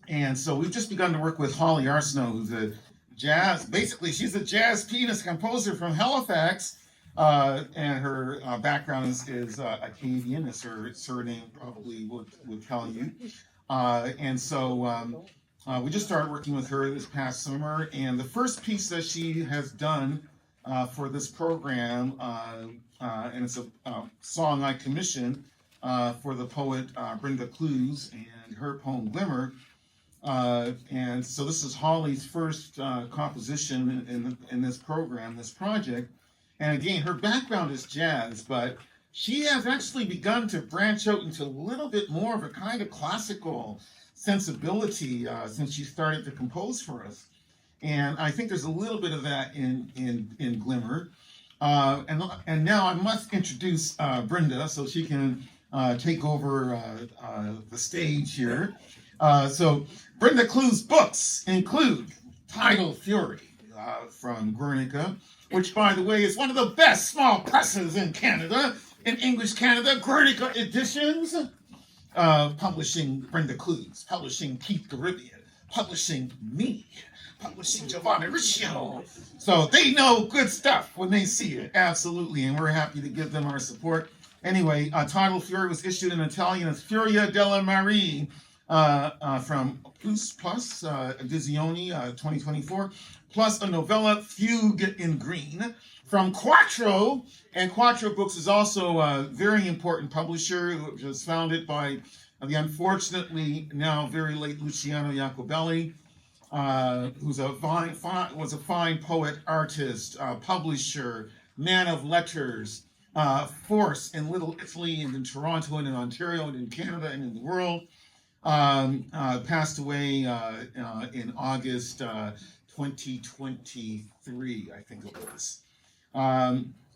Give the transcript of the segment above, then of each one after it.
And so we've just begun to work with Holly Arsenault, who's a basically she's a jazz pianist composer from Halifax, and her background is Acadian, as her surname probably would tell you. And so we just started working with her this past summer, and the first piece that she has done for this program, and it's a song I commissioned for the poet Brenda Clews and her poem Glimmer. And so this is Holly's first composition in this program, this project. And again, her background is jazz, but she has actually begun to branch out into a little bit more of a kind of classical sensibility since she started to compose for us. And I think there's a little bit of that in Glimmer. And now I must introduce Brenda so she can take over the stage here. So Brenda Clews' books include Tidal Fury from Guernica, which, by the way, is one of the best small presses in Canada, in English Canada, Guernica Editions, publishing Brenda Clews, publishing Keith Garibia, publishing me, publishing Giovanni Riccio. So they know good stuff when they see it, absolutely, and we're happy to give them our support. Anyway, Tidal Fury was issued in Italian as Furia della Mare, from Plus Edizioni 2024, plus a novella Fugue in Green from Quattro. And Quattro Books is also a very important publisher, which was founded by the unfortunately now very late Luciano Iacobelli, who's was a fine poet, artist, publisher, man of letters, force in Little Italy and in Toronto and in Ontario and in Canada and in the world. Passed away in August 2023, I think it was.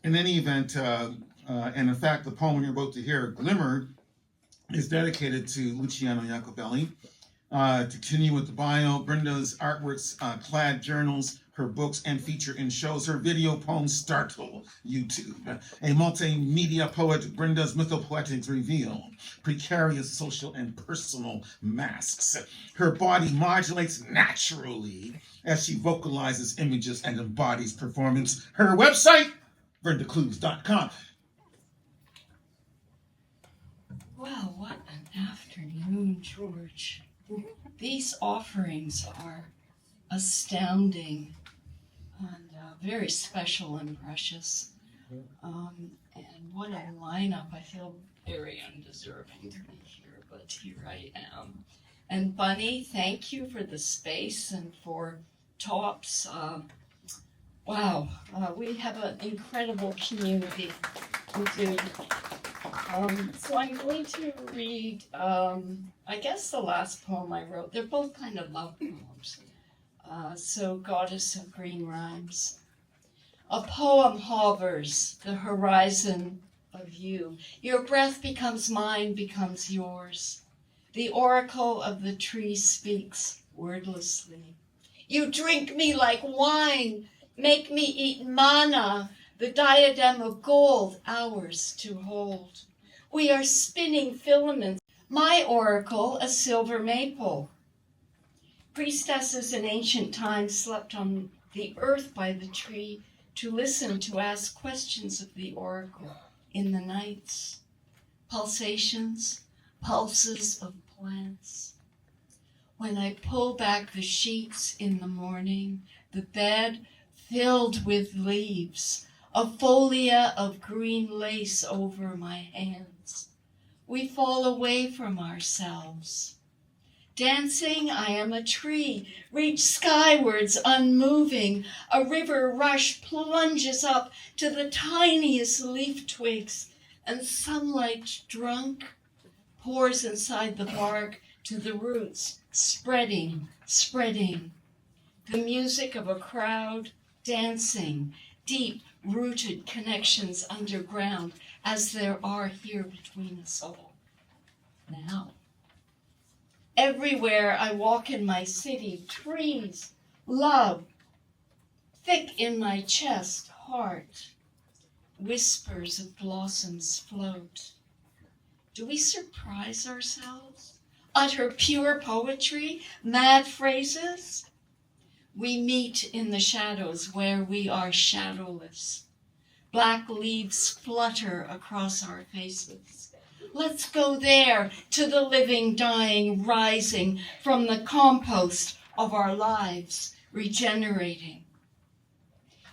In any event, and in fact, the poem you're about to hear, Glimmer, is dedicated to Luciano Iacobelli. To continue with the bio, Brenda's artworks, clad journals, her books, and feature in shows. Her video poems startle YouTube. A multimedia poet, Brenda's mythopoetics reveal precarious social and personal masks. Her body modulates naturally as she vocalizes images and embodies performance. Her website, brendaclews.com. Well, what an afternoon, George. These offerings are astounding and very special and precious. And what a lineup. I feel very undeserving to be here, but here I am. And Bunny, thank you for the space and for talks. Wow, we have an incredible community. We do. So I'm going to read, I guess the last poem I wrote. They're both kind of love poems. So Goddess of Green Rhymes. A poem hovers the horizon of you. Your breath becomes mine, becomes yours. The oracle of the tree speaks wordlessly. You drink me like wine, make me eat manna, the diadem of gold, ours to hold. We are spinning filaments. My oracle, a silver maple. Priestesses in ancient times slept on the earth by the tree to listen, to ask questions of the oracle in the nights. Pulsations, pulses of plants. When I pull back the sheets in the morning, the bed filled with leaves, a folia of green lace over my hands. We fall away from ourselves. Dancing, I am a tree, reach skywards unmoving. A river rush plunges up to the tiniest leaf twigs, and sunlight drunk pours inside the bark to the roots, spreading, spreading. The music of a crowd dancing, deep rooted connections underground, as there are here between us all now. Everywhere I walk in my city, trees, love, thick in my chest, heart, whispers of blossoms float. Do we surprise ourselves? utter pure poetry, mad phrases. We meet in the shadows where we are shadowless. Black leaves flutter across our faces. Let's go there to the living, dying, rising from the compost of our lives, regenerating.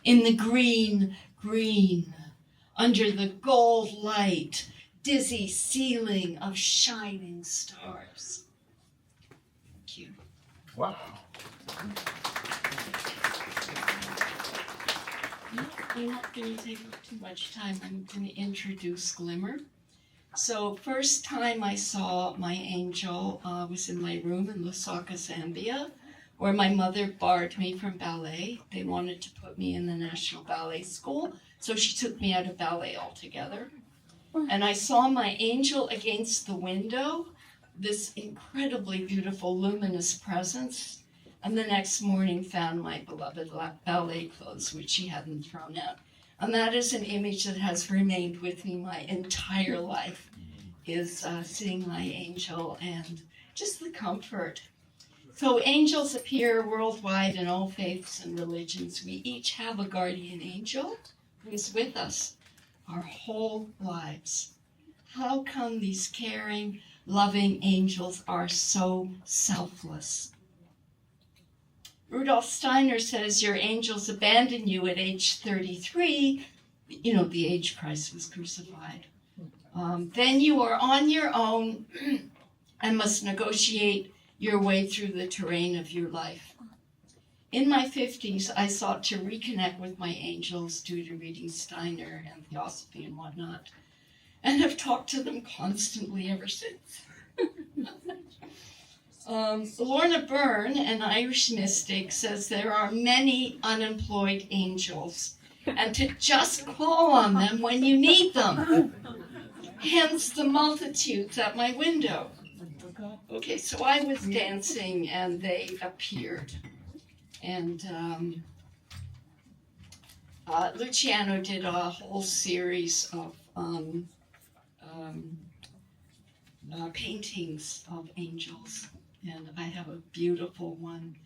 In the green, under the gold light, dizzy ceiling of shining stars. Thank you. Wow. I'm not going to take up too much time. I'm going to introduce Glimmer. So first time I saw my angel was in my room in Lusaka, Zambia, where my mother barred me from ballet. They wanted to put me in the National Ballet School, so she took me out of ballet altogether. And I saw my angel against the window, this incredibly beautiful, luminous presence, and the next morning found my beloved ballet clothes, which she hadn't thrown out. And that is an image that has remained with me my entire life, is seeing my angel and just the comfort. So angels appear worldwide in all faiths and religions. We each have a guardian angel who is with us our whole lives. How come these caring, loving angels are so selfless? Rudolf Steiner says your angels abandon you at age 33. You know, the age Christ was crucified. Then you are on your own and must negotiate your way through the terrain of your life. In my 50s, I sought to reconnect with my angels due to reading Steiner and Theosophy and whatnot, and have talked to them constantly ever since. Lorna Byrne, an Irish mystic, says there are many unemployed angels, and to just call on them when you need them. Hence the multitudes at my window. Okay, so I was dancing and they appeared. And Luciano did a whole series of paintings of angels. And I have a beautiful one.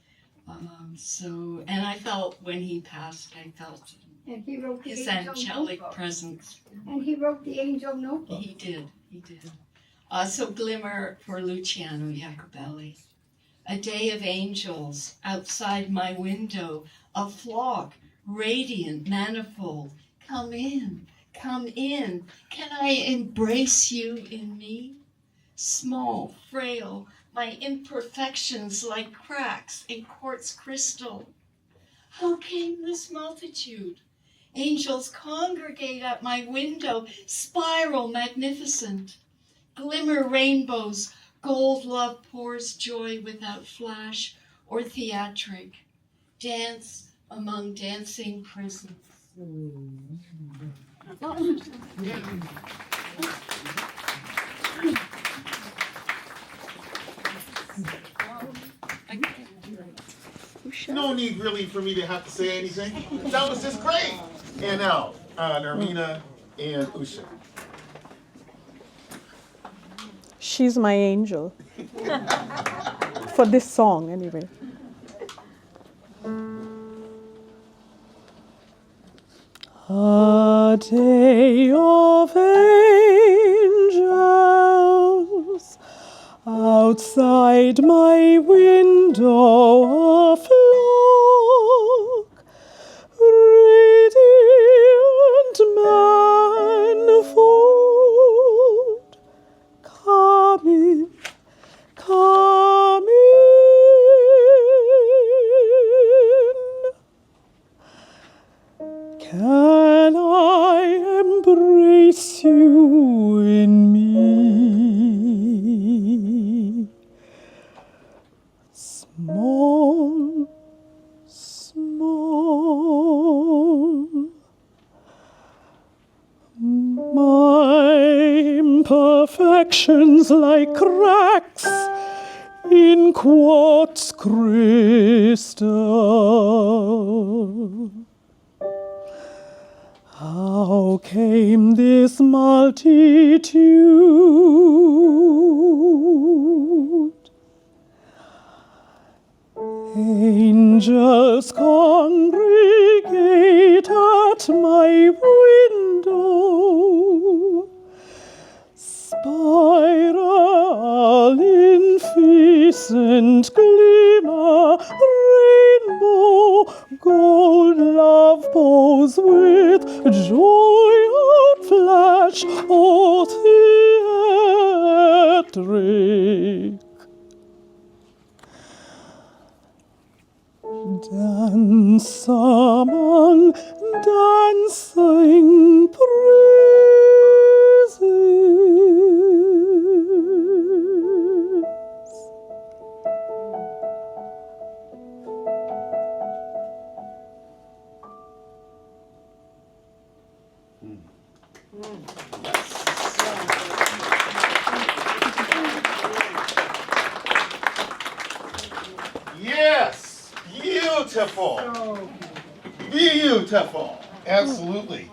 And I felt when he passed, I felt And he wrote the his angel angelic notebook. presence. And he wrote the angel notebook. He did. So Glimmer for Luciano Iacobelli. A day of angels outside my window, a flock, radiant, manifold. Come in, can I embrace you in me? Small, frail, my imperfections like cracks in quartz crystal. How came this multitude? Angels congregate at my window, spiral magnificent. Glimmer rainbows, gold love pours joy without flash or theatric. Dance among dancing prisons. No need really for me to have to say anything. That was just great. And now, Narmina and USHA. She's my angel. For this song, anyway. A day of angels, outside my window a flock, radiant manifold, come in, come in. Can I embrace you in me? Small, small, my imperfections like cracks in quartz crystal. How came this multitude Angels congregate at my window, spiral inficient glimmer, rainbow, gold love pose with joy outflash, oh theatric. Dance among dancing praises. Yes, beautiful, beautiful, absolutely.